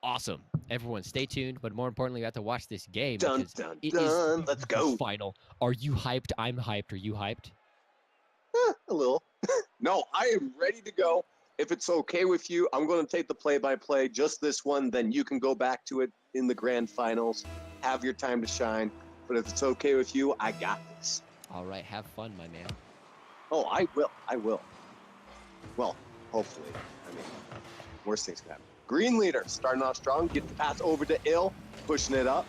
awesome. Everyone, stay tuned. But more importantly, we have to watch this game Dun, because dun, it is dun. Let's go. final. Are you hyped? I'm hyped. Are you hyped? A little. No, I am ready to go. If it's okay with you, I'm going to take the play-by-play, just this one. Then you can go back to it in the grand finals. Have your time to shine. But if it's okay with you, I got this. All right, have fun, my man. Oh, I will. I will. Well, hopefully. I mean, worst things can happen. Green leader starting off strong. Get the pass over to Ill. Pushing it up.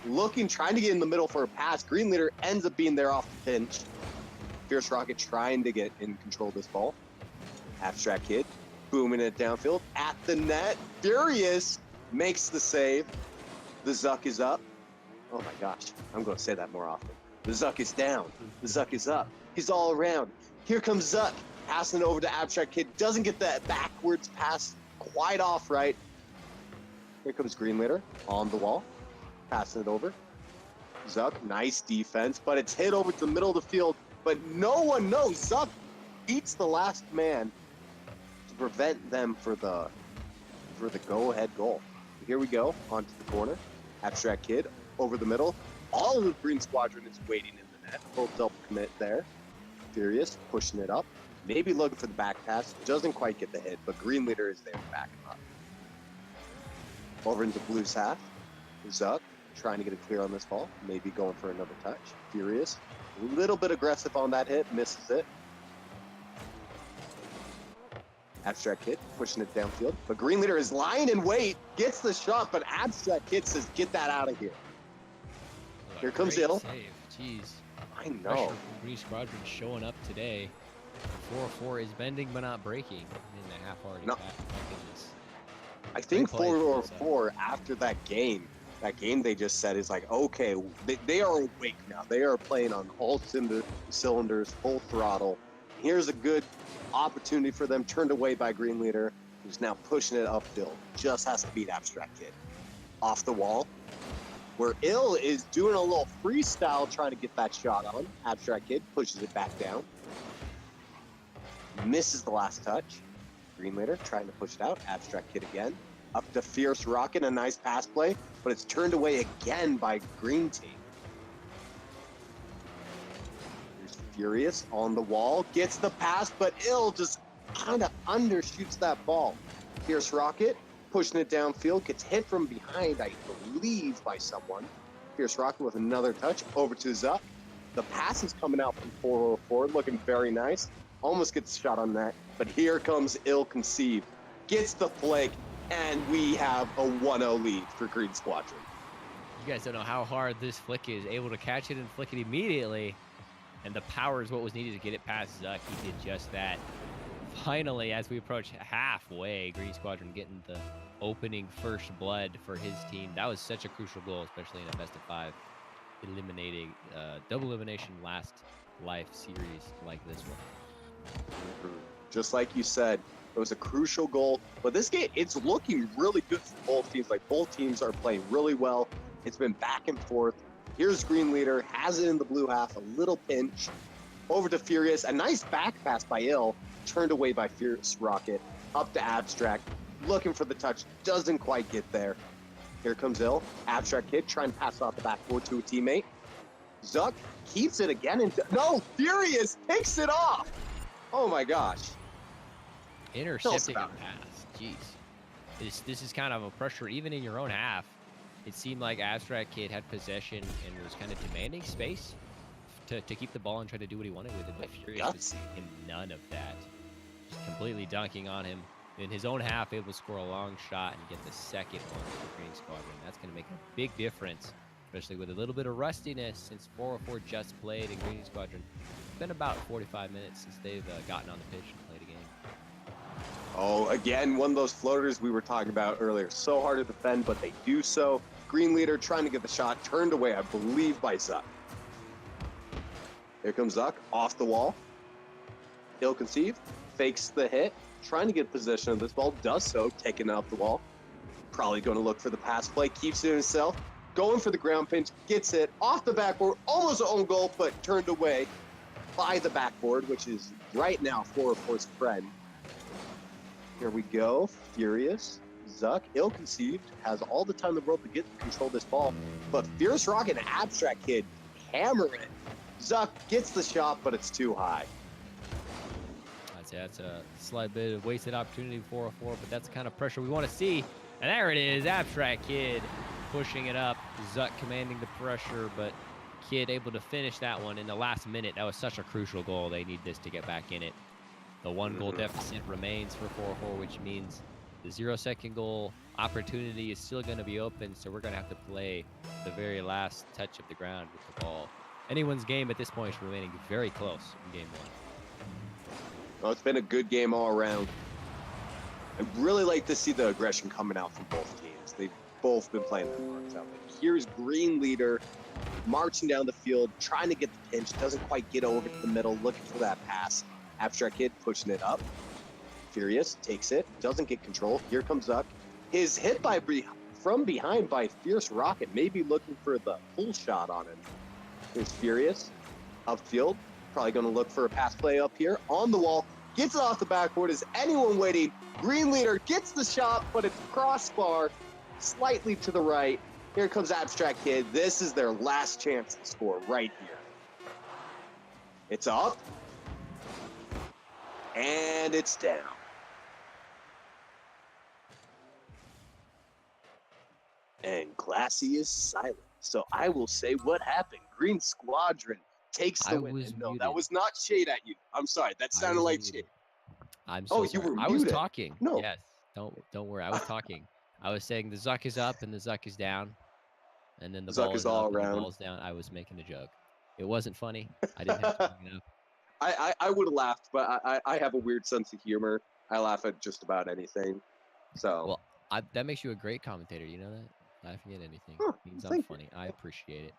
Trying to get in the middle for a pass. Green leader ends up being there off the pinch. Fierce Rocket trying to get in control of this ball. Abstract Kid booming it downfield at the net. Furious makes the save. The Zuck is up. Oh my gosh, I'm going to say that more often. The Zuck is down. The Zuck is up. He's all around. Here comes Zuck. Passing it over to Abstract Kid. Doesn't get that backwards pass quite off right. Here comes Green Leader on the wall. Passing it over. Zuck, nice defense, but it's hit over to the middle of the field. But no one knows. Zuck beats the last man to prevent them for the go-ahead goal. Here we go, onto the corner. Abstract Kid over the middle. All of the Green Squadron is waiting in the net. Full double commit there. Furious pushing it up. Maybe looking for the back pass. Doesn't quite get the hit, but Green Leader is there to back him up. Over into Blue's half. Zuck trying to get it clear on this ball. Maybe going for another touch. Furious. A little bit aggressive on that hit. Misses it. Abstract Kid pushing it downfield. But Green Leader is lying in wait. Gets the shot, but Abstract Kid says, get that out of here. Here comes Ill. Save. Jeez. I know. Green Squadron showing up today. 4-4 is bending but not breaking. In the half already passed. My goodness. I think 4-4 after that game they just said is like, okay, they are awake now. They are playing on all cylinders, full throttle. Here's a good opportunity for them, turned away by Green Leader, who's now pushing it upfield. Just has to beat Abstract Kid. Off the wall, where Ill is doing a little freestyle trying to get that shot on. Abstract Kid pushes it back down. Misses the last touch. Green Leader trying to push it out. Abstract Kid again. Up to Fierce Rocket, a nice pass play, but it's turned away again by Green Team. There's Furious on the wall, gets the pass, but Ill just kind of undershoots that ball. Fierce Rocket pushing it downfield, gets hit from behind, I believe, by someone. Fierce Rocket with another touch, over to Zuck. The pass is coming out from 404, looking very nice. Almost gets shot on that, but here comes Ill Conceived. Gets the flick, and we have a 1-0 lead for Green Squadron. You guys don't know how hard this flick is. Able to catch it and flick it immediately. And the power is what was needed to get it past Zuck. He did just that. Finally, as we approach halfway, Green Squadron getting the opening first blood for his team. That was such a crucial goal, especially in a best of 5. Eliminating double elimination last life series like this one. Just like you said, it was a crucial goal. But this game, it's looking really good for both teams. Like, both teams are playing really well. It's been back and forth. Here's Green Leader, has it in the blue half, a little pinch. Over to Furious, a nice back pass by Ill, turned away by Fierce Rocket. Up to Abstract, looking for the touch, doesn't quite get there. Here comes Ill, Abstract Kid trying to pass off the backboard to a teammate. Zuck keeps it again, and no, Furious takes it off. Oh my gosh. Intercepting a pass. Jeez. This is kind of a pressure even in your own half. It seemed like Abstract Kid had possession and was kind of demanding space to keep the ball and try to do what he wanted with it. But Furious was giving him none of that. Just completely dunking on him. In his own half, able to score a long shot and get the second one for the Green Squadron. That's going to make a big difference, especially with a little bit of rustiness since 404 just played in Green Squadron. It's been about 45 minutes since they've gotten on the pitch and played a game. Oh, again, one of those floaters we were talking about earlier. So hard to defend, but they do so. Green Leader trying to get the shot, turned away, I believe, by Zuck. Here comes Zuck, off the wall. Ill-conceived, fakes the hit, trying to get possession of this ball, does so, taking it off the wall. Probably going to look for the pass play, keeps it himself, going for the ground pinch, gets it off the backboard, almost an own goal, but turned away by the backboard, which is right now 404's friend. Here we go, Furious. Zuck, ill-conceived, has all the time in the world to get control of this ball, but Fierce Rocket and Abstract Kid hammer it. Zuck gets the shot, but it's too high. I'd say that's a slight bit of wasted opportunity for 404, but that's the kind of pressure we want to see. And there it is, Abstract Kid pushing it up. Zuck commanding the pressure, but Kid able to finish that one in the last minute. That was such a crucial goal. They need this to get back in it. The 1-goal deficit remains for 404, which means the 0-second goal opportunity is still going to be open, so we're going to have to play the very last touch of the ground with the ball. Anyone's game at this point is remaining very close in game 1. Well, it's been a good game all around. I'd really like to see the aggression coming out from both teams. They've both been playing their hearts out. But here's Green Leader marching down the field, trying to get the pinch, doesn't quite get over to the middle, looking for that pass. Abstract Kid pushing it up. Furious takes it, doesn't get control. Here comes Zuck. His hit from behind by Fierce Rocket, maybe looking for the pull shot on him. Here's Furious upfield, probably going to look for a pass play up here on the wall. Gets it off the backboard. Is anyone waiting? Green Leader gets the shot, but it's crossbar slightly to the right. Here comes Abstract Kid. This is their last chance to score right here. It's up. And it's down. And Glassy is silent. So I will say what happened. Green Squadron takes the win. No, that was not shade at you. I'm sorry. That sounded like shade. I'm so sorry. You were muted. I was talking. No. Yes. Don't worry. I was talking. I was saying the Zuck is up and the Zuck is down. And then the Zuck ball is up all and the around. ball's down. I was making a joke. It wasn't funny. I didn't have to bring it up. I would have laughed, but I have a weird sense of humor. I laugh at just about anything. So well, that makes you a great commentator. You know that? Laughing at anything means I'm funny. I appreciate it.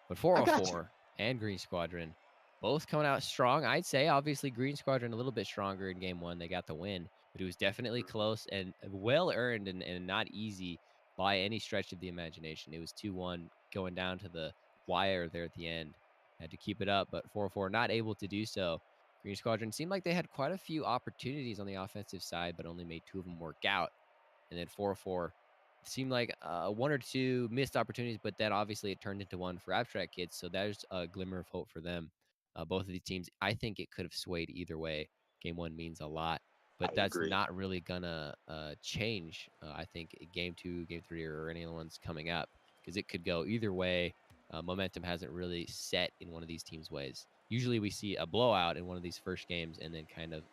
But 404 and Green Squadron both coming out strong. I'd say obviously Green Squadron a little bit stronger in game 1. They got the win, but it was definitely close and well earned and not easy by any stretch of the imagination. It was 2-1 going down to the wire there at the end. Had to keep it up, but 404 not able to do so. Green Squadron seemed like they had quite a few opportunities on the offensive side, but only made 2 of them work out. And then 404 seemed like 1 or 2 missed opportunities, but then obviously it turned into 1 for Abstract Kids. So there's a glimmer of hope for them. Both of these teams, I think it could have swayed either way. Game 1 means a lot, but that's not really gonna change. I think game 2, game 3, or any other ones coming up, because it could go either way. Momentum hasn't really set in one of these teams' ways. Usually we see a blowout in one of these first games and then kind of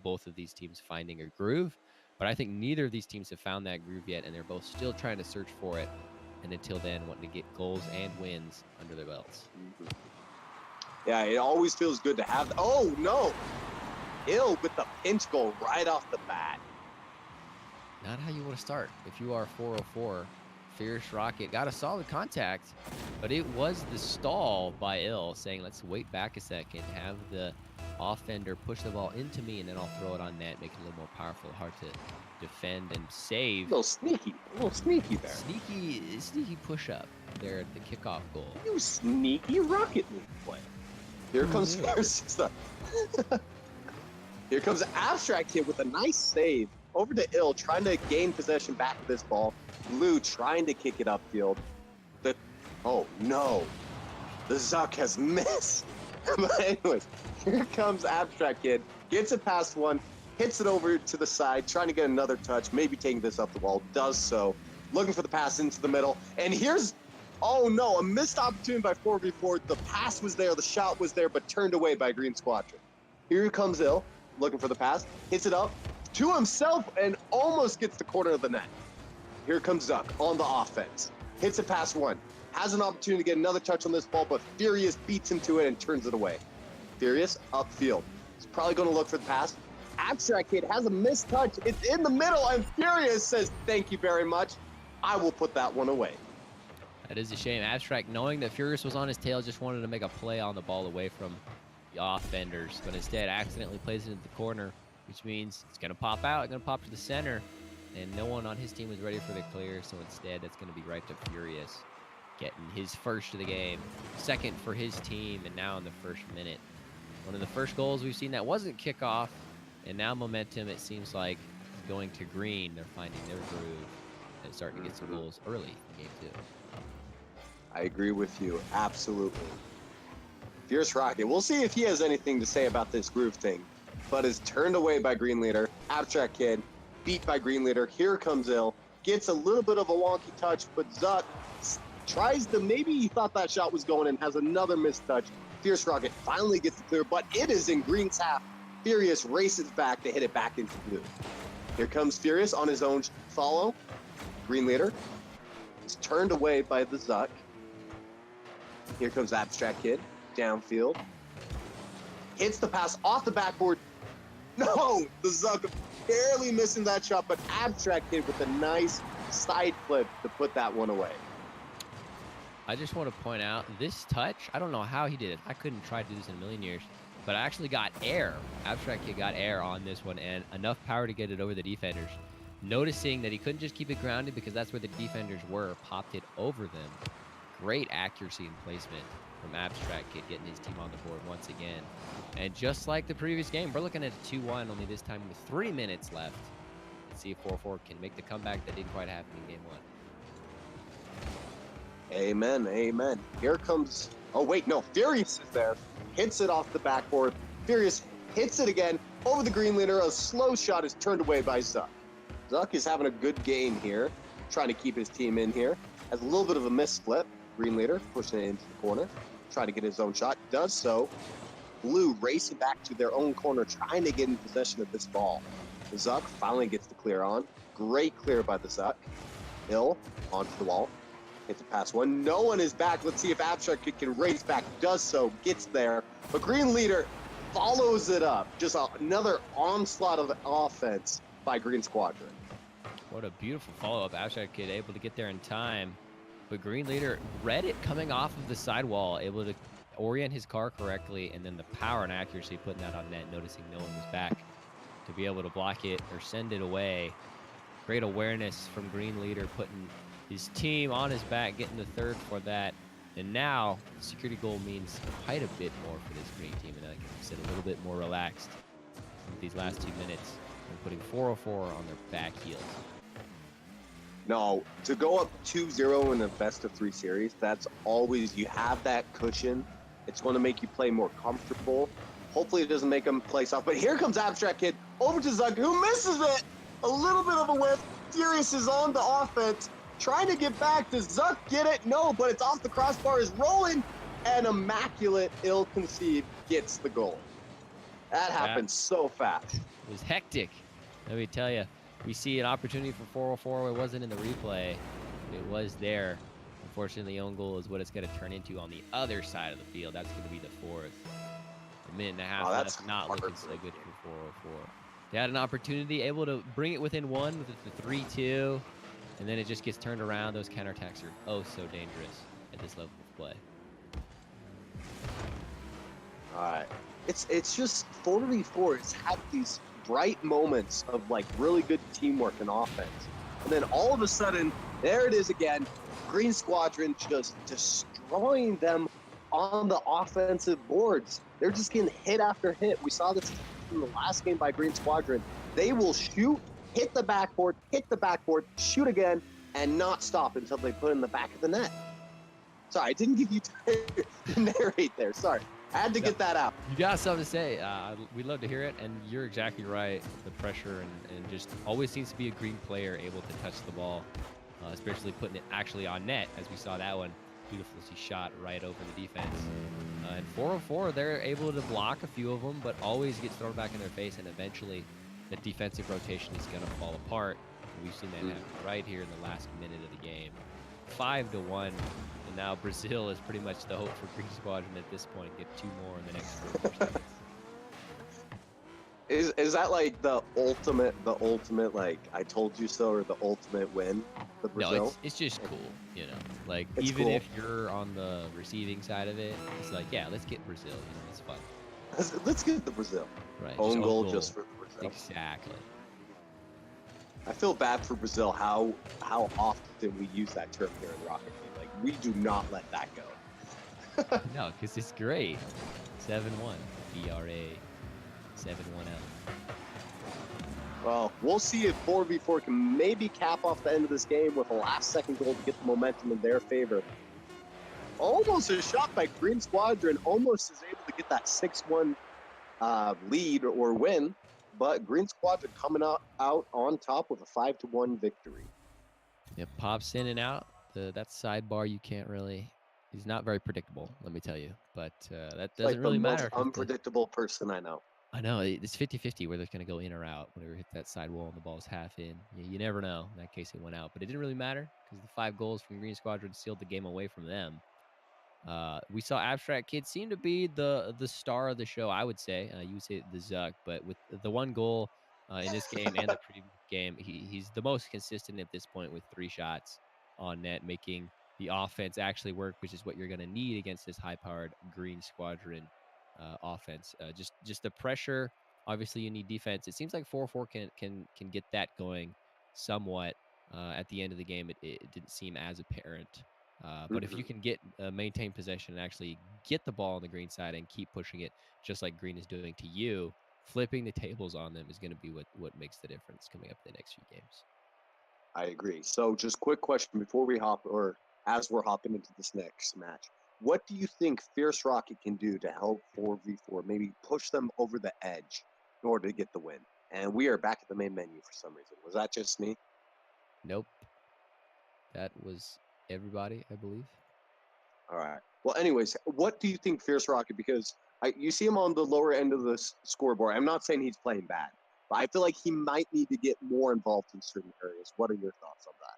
both of these teams finding a groove. But I think neither of these teams have found that groove yet, and they're both still trying to search for it. And until then, wanting to get goals and wins under their belts. Yeah, it always feels good to have. Oh, no. Ill with the pinch goal right off the bat. Not how you want to start. If you are 404, Fierce Rocket got a solid contact, but it was the stall by Ill saying, let's wait back a second, have the offender push the ball into me, and then I'll throw it on net, make it a little more powerful, hard to defend and save. A little sneaky there. Sneaky push-up there at the kickoff goal. You sneaky Rocket League player. Here comes Here comes Abstract Kid with a nice save over to Ill, trying to gain possession back of this ball. Blue trying to kick it upfield. Oh no, the Zuck has missed. But anyways, here comes Abstract Kid, gets it past 1, hits it over to the side, trying to get another touch, maybe taking this up the wall, does so, looking for the pass into the middle, and here's, oh no, a missed opportunity by 4v4. The pass was there, the shot was there, but turned away by Green Squadron. Here comes Ill, looking for the pass, hits it up to himself, and almost gets the corner of the net. Here comes Zuck on the offense, hits it past 1. Has an opportunity to get another touch on this ball, but Furious beats him to it and turns it away. Furious upfield. He's probably going to look for the pass. Abstract Kid has a missed touch. It's in the middle, and Furious says, thank you very much. I will put that one away. That is a shame. Abstract, knowing that Furious was on his tail, just wanted to make a play on the ball away from the offenders, but instead accidentally plays it into the corner, which means it's going to pop out, it's going to pop to the center, and no one on his team was ready for the clear, so instead that's going to be right to Furious. Getting his first of the game, second for his team, and now in the first minute. One of the first goals we've seen that wasn't kickoff, and now momentum, it seems like, going to green. They're finding their groove and starting to get some goals early in game 2. I agree with you. Absolutely. Fierce Rocket. We'll see if he has anything to say about this groove thing, but is turned away by Green Leader. Abstract Kid beat by Green Leader. Here comes Ill. Gets a little bit of a wonky touch, but Zuck tries to, maybe he thought that shot was going in, has another missed touch. Fierce Rocket finally gets the clear, but it is in Green's half. Furious races back to hit it back into blue. Here comes Furious on his own follow. Green Leader is turned away by the Zuck. Here comes Abstract Kid, downfield. Hits the pass off the backboard. No, the Zuck barely missing that shot, but Abstract Kid with a nice side flip to put that one away. I just want to point out this touch, I don't know how he did it. I couldn't try to do this in a million years, but I actually got air. Abstract Kid got air on this one and enough power to get it over the defenders. Noticing that he couldn't just keep it grounded because that's where the defenders were, popped it over them. Great accuracy and placement from Abstract Kid, getting his team on the board once again. And just like the previous game, we're looking at a 2-1, only this time with 3 minutes left. Let's see if 4-4 can make the comeback that didn't quite happen in game 1. Amen, amen. Here comes, oh wait, no, Furious is there. Hits it off the backboard. Furious hits it again over the Green Leader. A slow shot is turned away by Zuck. Zuck is having a good game here, trying to keep his team in here. Has a little bit of a misflip. Green Leader pushing it into the corner, trying to get his own shot. Does so. Blue racing back to their own corner, trying to get in possession of this ball. Zuck finally gets the clear on. Great clear by the Zuck. Ill onto the wall. Hits a pass one. No one is back. Let's see if Abstract Kid can race back. Does so. Gets there. But Green Leader follows it up. Just another onslaught of offense by Green Squadron. What a beautiful follow-up. Abstract Kid able to get there in time. But Green Leader read it coming off of the sidewall, able to orient his car correctly, and then the power and accuracy putting that on net, noticing no one was back to be able to block it or send it away. Great awareness from Green Leader, putting his team on his back, getting the third for that. And now, the security goal means quite a bit more for this green team, and I can sit a little bit more relaxed with these last 2 minutes and putting 404 on their back heels. No, to go up 2-0 in a best-of-3 series, that's always, you have that cushion. It's going to make you play more comfortable. Hopefully it doesn't make them play soft. But here comes Abstract Kid over to Zuck, who misses it. A little bit of a whiff. Furious is on the offense, trying to get back. Does Zuck get it? No, but it's off the crossbar, is rolling, and immaculate, ill-conceived, gets the goal. That happened so fast. It was hectic, let me tell you. We see an opportunity for 404. It wasn't in the replay. It was there. Unfortunately, the own goal is what it's going to turn into on the other side of the field. That's going to be the fourth. A minute and a half left, not looking so good for 404. They had an opportunity, able to bring it within one with the 3-2, and then it just gets turned around. Those counterattacks are oh so dangerous at this level of play. All right. It's just 4v4. It's had these bright moments of like really good teamwork and offense. And then all of a sudden, there it is again. Green Squadron just destroying them on the offensive boards. They're just getting hit after hit. We saw this in the last game by Green Squadron. They will shoot, hit the backboard, shoot again, and not stop until they put in the back of the net. Sorry, I didn't give you time to narrate there. Sorry. I had to get that out. You got something to say. We'd love to hear it, and you're exactly right. The pressure and just always seems to be a green player able to touch the ball, especially putting it actually on net, as we saw that one. Beautifully shot right over the defense. And 404, they're able to block a few of them, but always gets thrown back in their face, and eventually the defensive rotation is going to fall apart. And we've seen that happen right here in the last minute of the game. 5-1, and now Brazil is pretty much the hope for Green Squadron at this point. Get 2 more in the next 4 seconds. Is that like the ultimate like I told you so, or the ultimate win for Brazil? No, it's just cool, you know. Like It's even cool. if you're on the receiving side of it, it's like, yeah, let's get Brazil. You know, it's fun. Let's get the Brazil. Right. Own goal just for Brazil. Exactly. I feel bad for Brazil how often we use that term here in Rocket League. Like we do not let that go. No, because it's great. 7-1. BRA 7-1L. Well, we'll see if 4v4 can maybe cap off the end of this game with a last-second goal to get the momentum in their favor. Almost a shot by Green Squadron, almost is able to get that 6-1 lead or win, but Green Squadron coming out on top with a 5-1 victory. It pops in and out. That sidebar you can't really. He's not very predictable, let me tell you. But that doesn't really matter. Like the most unpredictable person I know. I know. It's 50-50 whether it's going to go in or out. Whenever it hit that side wall and the ball's half in. You never know. In that case, it went out. But it didn't really matter because the 5 goals from Green Squadron sealed the game away from them. We saw Abstract Kid seem to be the star of the show, I would say. You would say the Zuck. But with the 1 goal in this game and the previous game, he's the most consistent at this point with 3 shots on net, making the offense actually work, which is what you're going to need against this high-powered Green Squadron offense. Just the pressure. Obviously, you need defense. It seems like 4-4 can get that going somewhat. At the end of the game, it didn't seem as apparent. But if you can maintain possession and actually get the ball on the Green side and keep pushing it, just like Green is doing to you, flipping the tables on them is going to be what makes the difference coming up in the next few games. I agree. So just quick question before we as we're hopping into this next match. What do you think Fierce Rocket can do to help 4v4, maybe push them over the edge in order to get the win? And we are back at the main menu for some reason. Was that just me? Nope. That was everybody, I believe. All right. Well, anyways, what do you think Fierce Rocket, because you see him on the lower end of the scoreboard. I'm not saying he's playing bad, but I feel like he might need to get more involved in certain areas. What are your thoughts on that?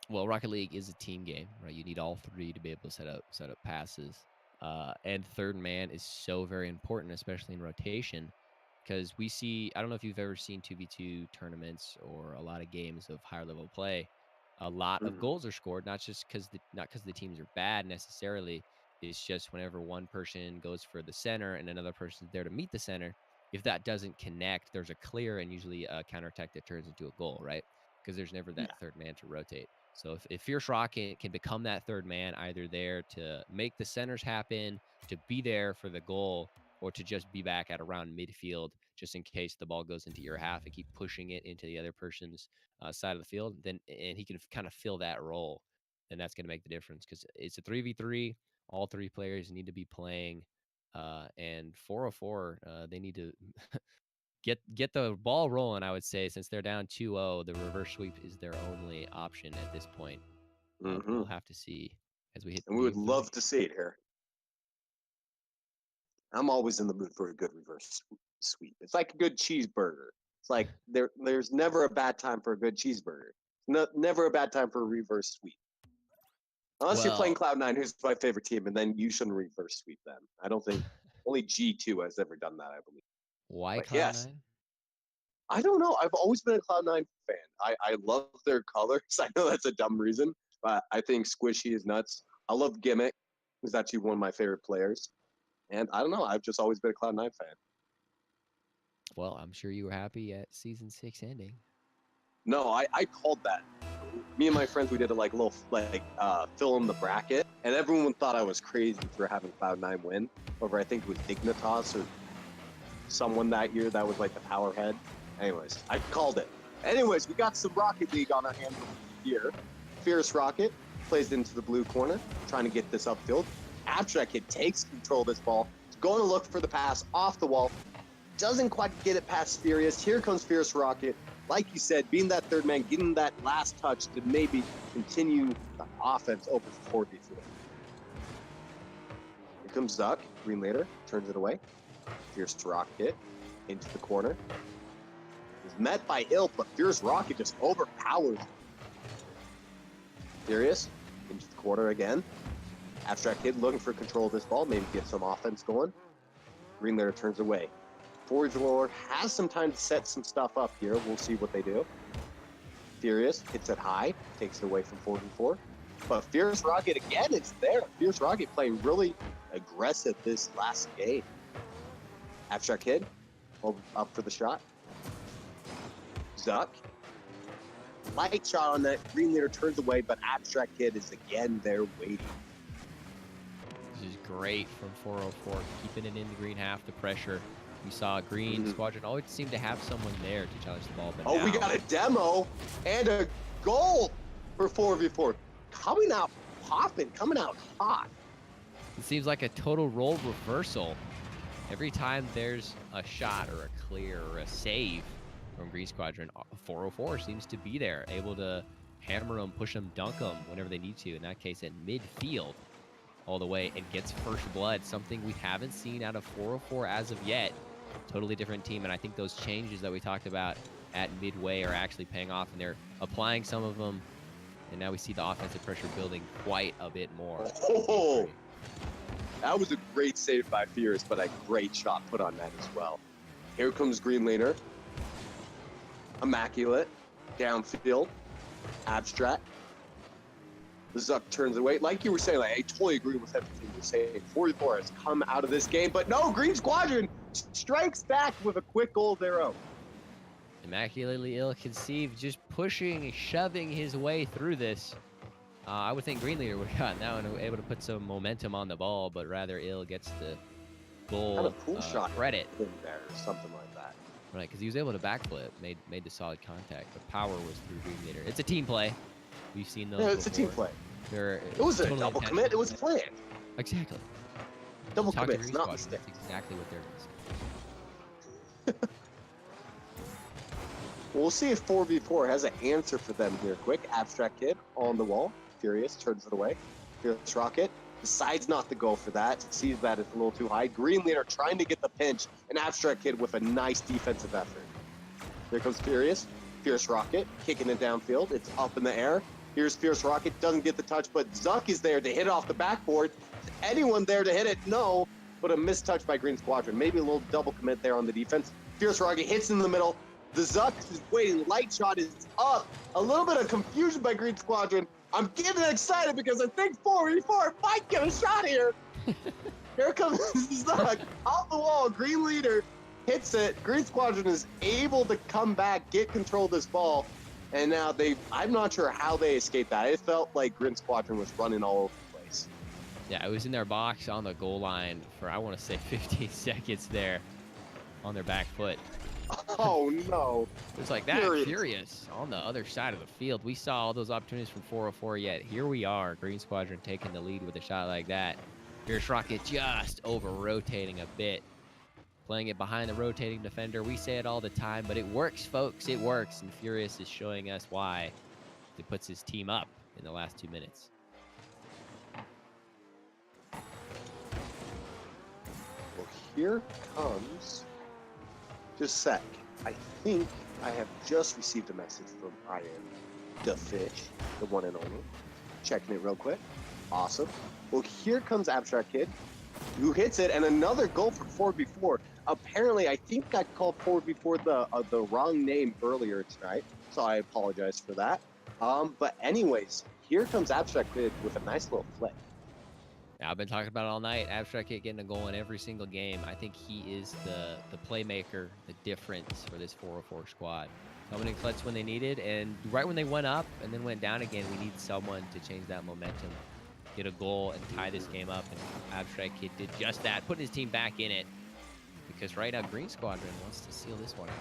Well, Rocket League is a team game, right? You need all 3 to be able to set up passes. And third man is so very important, especially in rotation, because we see, I don't know if you've ever seen 2v2 tournaments or a lot of games of higher level play. A lot of goals are scored, not because the teams are bad necessarily. It's just whenever one person goes for the center and another person's there to meet the center, if that doesn't connect, there's a clear and usually a counterattack that turns into a goal, right? Because there's never that third man to rotate. So if Fierce Rocket can become that third man, either there to make the centers happen, to be there for the goal, or to just be back at around midfield, just in case the ball goes into your half and keep pushing it into the other person's side of the field, and he can kind of fill that role, then that's going to make the difference because it's a 3v3. All 3 players need to be playing, and 404, they need to get the ball rolling, I would say, since they're down 2-0, the reverse sweep is their only option at this point. We'll have to see as we hit. And we would love to see it here. I'm always in the mood for a good reverse sweep. It's like a good cheeseburger. It's like there's never a bad time for a good cheeseburger. Never a bad time for a reverse sweep. Unless you're playing Cloud9, who's my favorite team, and then you shouldn't reverse sweep them. I don't think only G2 has ever done that, I believe. Why Cloud9? Yes. I don't know. I've always been a Cloud9 fan. I love their colors. I know that's a dumb reason, but I think Squishy is nuts. I love Gimmick, who's actually one of my favorite players. And I don't know. I've just always been a Cloud9 fan. Well, I'm sure you were happy at Season 6 ending. No, I called that. Me and my friends, we did a little fill in the bracket, and everyone thought I was crazy for having Cloud9 win over, I think it was Dignitas or someone that year that was like the power head. Anyways, I called it. Anyways, we got some Rocket League on our hands here. Fierce Rocket plays into the blue corner, trying to get this upfield. Abstract Kid takes control of this ball. He's going to look for the pass off the wall. Doesn't quite get it past Furious. Here comes Fierce Rocket. Like you said, being that third man, getting that last touch to maybe continue the offense over 4v4. Here comes Zuck. Green later, turns it away. Fierce Rocket into the corner. He's met by Ill, but Fierce Rocket just overpowers him. Furious into the corner again. Abstract Kid looking for control of this ball, maybe get some offense going. Green later turns away. Forge Lord has some time to set some stuff up here. We'll see what they do. Furious hits it high, takes it away from 4v4. But Fierce Rocket again is there. Fierce Rocket playing really aggressive this last game. Abstract Kid up for the shot. Zuck. Light shot on that. Green leader turns away, but Abstract Kid is again there waiting. This is great from 404, keeping it in the green half, the pressure, We saw Green Squadron always seemed to have someone there to challenge the ball. But oh, now, we got a demo and a goal for 4v4. Coming out popping, coming out hot. it seems like a total role reversal. Every time there's a shot or a clear or a save from Green Squadron, 404 seems to be there, able to hammer them, push them, dunk them whenever they need to. In that case, at midfield all the way, and gets first blood, something we haven't seen out of 404 as of yet. Totally different team, and I think those changes that we talked about at midway are actually paying off, and they're applying some of them, and now we see the offensive pressure building quite a bit more. Oh, that was a great save by Fierce, but a great shot put on that as well. Here comes Green Leader. Immaculate. Downfield. Abstract. Zuck turns away. Like you were saying, like, I totally agree with everything you're saying. 44 has come out of this game, but no, Green Squadron strikes back with a quick goal of their own. Immaculately ill-conceived, just pushing, shoving his way through this. I would think Green Leader would have gotten that one, and able to put some momentum on the ball, but rather Ill gets the goal Kind of cool shot credit in there, or something like that. Right, because he was able to backflip, made the solid contact, but power was through Green Leader. It's a team play. We've seen those. Yeah, it's before. a team play. It was a double commit. It was planned. Exactly. Double Talk commit, not mistake. That's exactly what they're missing. We'll see if 4v4 has an answer for them here quick. Abstract Kid on the wall. Furious turns it away. Furious Rocket decides not to go for that. Sees that it's a little too high. Green Leader trying to get the pinch. And Abstract Kid with a nice defensive effort. Here comes Furious. Fierce Rocket kicking it downfield. It's up in the air. Here's Fierce Rocket. Doesn't get the touch, but Zuck is there to hit it off the backboard. Is anyone there to hit it? No. But a missed touch by Green Squadron. Maybe a little double commit there on the defense. Fierce Rocket hits in the middle. The Zuck is waiting. Light shot is up. A little bit of confusion by Green Squadron. I'm getting excited because I think 4v4 might get a shot here. Here comes Zuck off the wall. Green Leader hits it. Green Squadron is able to come back, get control of this ball. And now I'm not sure how they escaped that. It felt like Green Squadron was running all over the place. Yeah, it was in their box on the goal line for, I want to say, 15 seconds there on their back foot. Oh, no. It was like that, Furious on the other side of the field. We saw all those opportunities from 404, yet here we are, Green Squadron taking the lead with a shot like that. Fierce Rocket just over-rotating a bit, playing it behind the rotating defender. We say it all the time, but it works, folks. It works, and Furious is showing us why. It puts his team up in the last 2 minutes. Well, here comes... Just a sec. I think I have just received a message from Ian the Fish, the one and only. Checking it real quick. Awesome. Well, here comes Abstract Kid, who hits it, and another goal for 4v4. Apparently, I think I called 4v4 the wrong name earlier tonight, so I apologize for that. But anyways, here comes Abstract Kid with a nice little flick. Yeah, I've been talking about it all night. Abstract Kid getting a goal in every single game. I think he is the playmaker, the difference for this 404 squad. Coming in clutch when they needed, and right when they went up and then went down again, we need someone to change that momentum, get a goal, and tie this game up. And Abstract Kid did just that, putting his team back in it. Because right now, Green Squadron wants to seal this one out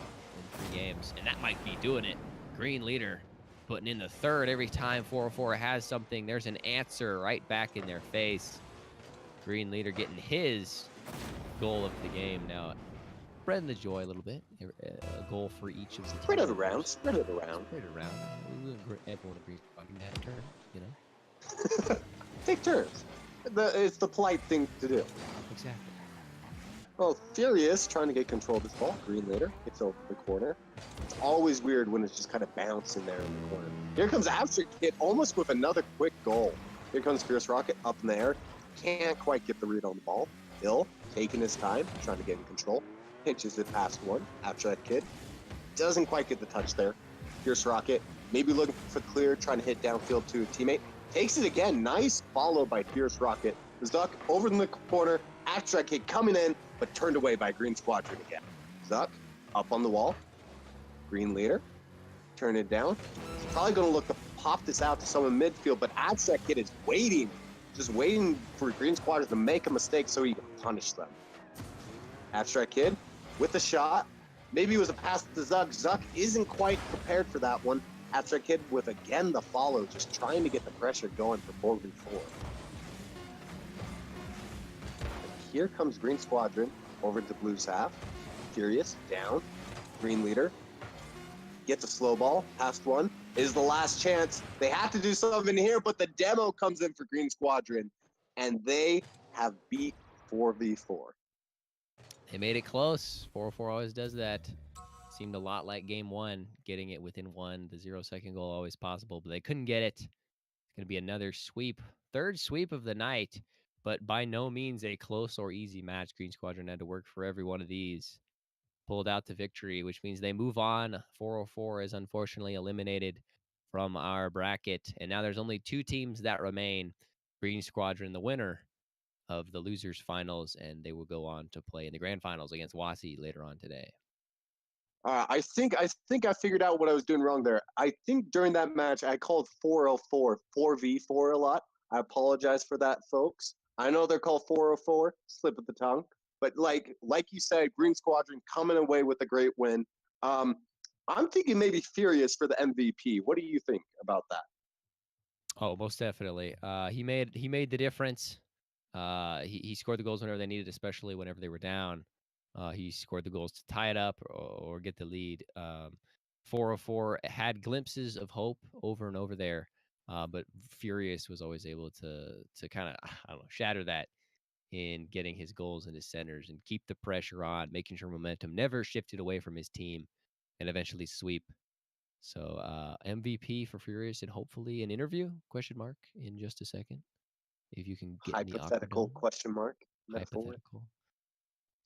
in 3 games, and that might be doing it. Green Leader putting in the third every time 404 has something. There's an answer right back in their face. Green Leader getting his goal of the game now. Spreading the joy a little bit. A goal for each of the teams. Spread it around. Spread it around. Spread it around. Everyone agrees on that turn, you know? Take turns. It's the polite thing to do. Exactly. Well, Furious trying to get control of this ball. Green Leader gets over the corner. It's always weird when it's just kind of bouncing there in the corner. Here comes Abstract Kid almost with another quick goal. Here comes Fierce Rocket up in the air. Can't quite get the read on the ball. Ill taking his time, trying to get in control. Pinches it past one. Abstract Kid doesn't quite get the touch there. Fierce Rocket maybe looking for clear, trying to hit downfield to a teammate. Takes it again. Nice follow by Fierce Rocket. Zuck over in the corner. Abstract Kid coming in, but turned away by Green Squadron again. Zuck up on the wall. Green Leader turn it down. He's probably going to look to pop this out to someone in midfield, but Abstract Kid is waiting. Just waiting for Green Squadron to make a mistake so he can punish them. Abstract Kid with a shot. Maybe it was a pass to Zuck. Zuck isn't quite prepared for that one. Abstract Kid with, again, the follow, just trying to get the pressure going for 4v4. Here comes Green Squadron over to Blue's half. Furious, down. Green leader. Gets a slow ball. Past one. Is the last chance. They have to do something here, but the demo comes in for Green Squadron. And they have beat 4v4. They made it close. 404 always does that. Seemed a lot like game one, getting it within one. The 0-second goal always possible, but they couldn't get it. It's going to be another sweep. Third sweep of the night, but by no means a close or easy match. Green Squadron had to work for every one of these. Pulled out to victory, which means they move on. 404 is unfortunately eliminated from our bracket. And now there's only two teams that remain. Green Squadron, the winner of the losers finals, and they will go on to play in the grand finals against Wasi later on today. I think I figured out what I was doing wrong there. I think during that match I called 404 4v4 a lot. I apologize for that, folks. I know they're called 404, slip of the tongue. But like you said, Green Squadron coming away with a great win. I'm thinking maybe Furious for the MVP. What do you think about that? Oh, most definitely. He made the difference. He scored the goals whenever they needed, especially whenever they were down. He scored the goals to tie it up or get the lead. 404 had glimpses of hope over and over there, but Furious was always able to kind of, I don't know, shatter that in getting his goals and his centers and keep the pressure on, making sure momentum never shifted away from his team, and eventually sweep. So MVP for Furious, and hopefully an interview, question mark, in just a second. If you can get in the Hypothetical Aquadome. question mark metaphor, Hypothetical.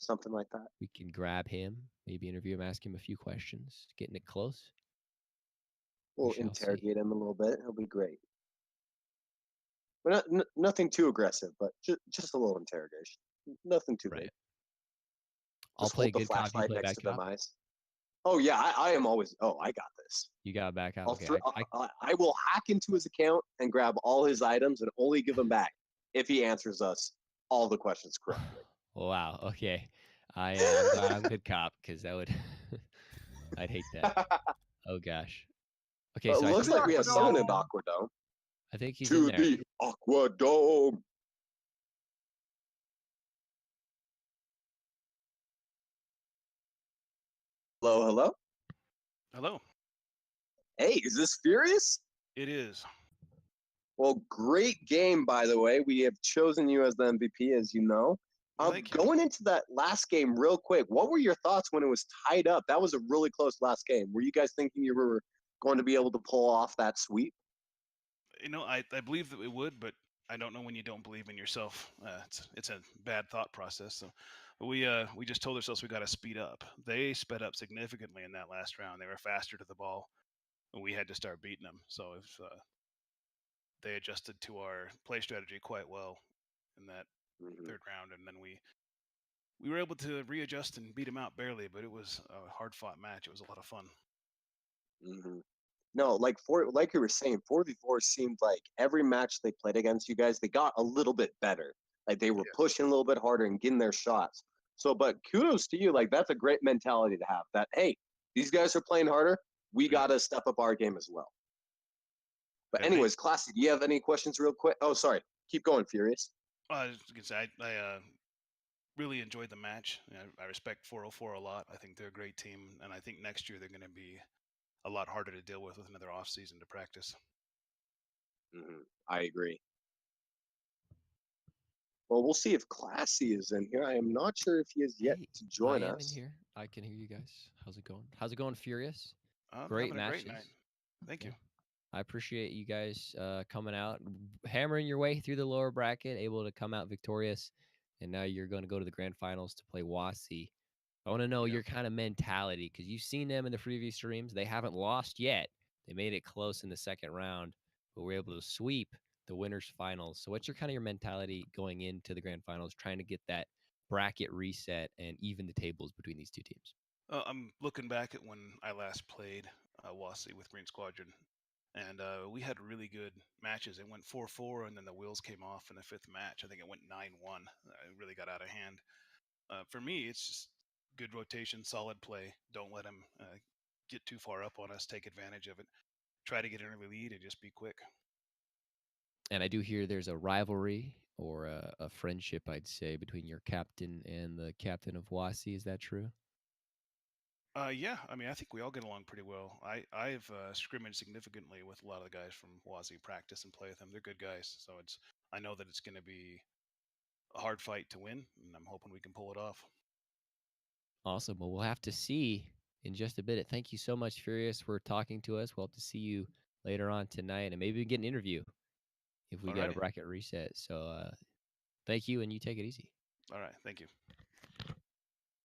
something like that. We can grab him, maybe interview him, ask him a few questions, getting it close. We'll interrogate him a little bit. He'll be great. But nothing too aggressive, but just a little interrogation. Nothing too big. I'll play good cop. You play bad cop. Oh yeah, I am always. Oh, I got this. You got back cop. Okay. I will hack into his account and grab all his items and only give them back if he answers us all the questions correctly. Wow. Okay. I'm glad I'm good cop, because that would I'd hate that. Oh gosh. Okay, Well, so it looks like we have someone in the Aquadome. I think he's to in there. the Aquadome. Hello, hello. Hello. Hey, is this Furious? It is. Well, great game, by the way. We have chosen you as the MVP, as you know. Going into that last game real quick, what were your thoughts when it was tied up? That was a really close last game. Were you guys thinking you were going to be able to pull off that sweep? You know, I believe that we would, but I don't know when you don't believe in yourself. It's a bad thought process. So we just told ourselves we got to speed up. They sped up significantly in that last round. They were faster to the ball, and we had to start beating them. So if they adjusted to our play strategy quite well in that third round, and then we were able to readjust and beat them out barely. But it was a hard-fought match. It was a lot of fun. No, like you were saying, 4v4 seemed like every match they played against you guys, they got a little bit better. Like they were pushing a little bit harder and getting their shots. So, but kudos to you. Like that's a great mentality to have. That hey, these guys are playing harder. We got to step up our game as well. But anyways, Classy, do you have any questions real quick? Oh, sorry. Keep going, Furious. I was going to say, I really enjoyed the match. I respect 404 a lot. I think they're a great team, and I think next year they're going to be a lot harder to deal with another off season to practice. I agree. Well, we'll see if Classy is in here. I am not sure if he is yet to join us. I am in here. I can hear you guys. How's it going? How's it going, Furious? Great matches. Great night. Thank you. I appreciate you guys coming out, hammering your way through the lower bracket, able to come out victorious, and now you're going to go to the grand finals to play Wasi. I want to know your kind of mentality, because you've seen them in the previous streams. They haven't lost yet. They made it close in the second round, but were able to sweep the winners finals. So what's your mentality going into the grand finals, trying to get that bracket reset and even the tables between these two teams? I'm looking back at when I last played Wasi with Green Squadron, and we had really good matches. It went 4-4, and then the wheels came off in the fifth match. I think it went 9-1. It really got out of hand. For me, it's just good rotation, solid play. Don't let them get too far up on us. Take advantage of it. Try to get an early lead and just be quick. And I do hear there's a rivalry or a friendship, I'd say, between your captain and the captain of Wasi. Is that true? Yeah, I mean, I think we all get along pretty well. I've scrimmaged significantly with a lot of the guys from Wazi, practice and play with them. They're good guys, so I know that it's going to be a hard fight to win, and I'm hoping we can pull it off. Awesome. Well, we'll have to see in just a bit. Thank you so much, Furious, for talking to us. We'll have to see you later on tonight, and maybe we get an interview if we get a Alrighty. bracket reset. So thank you, and you take it easy. All right. Thank you.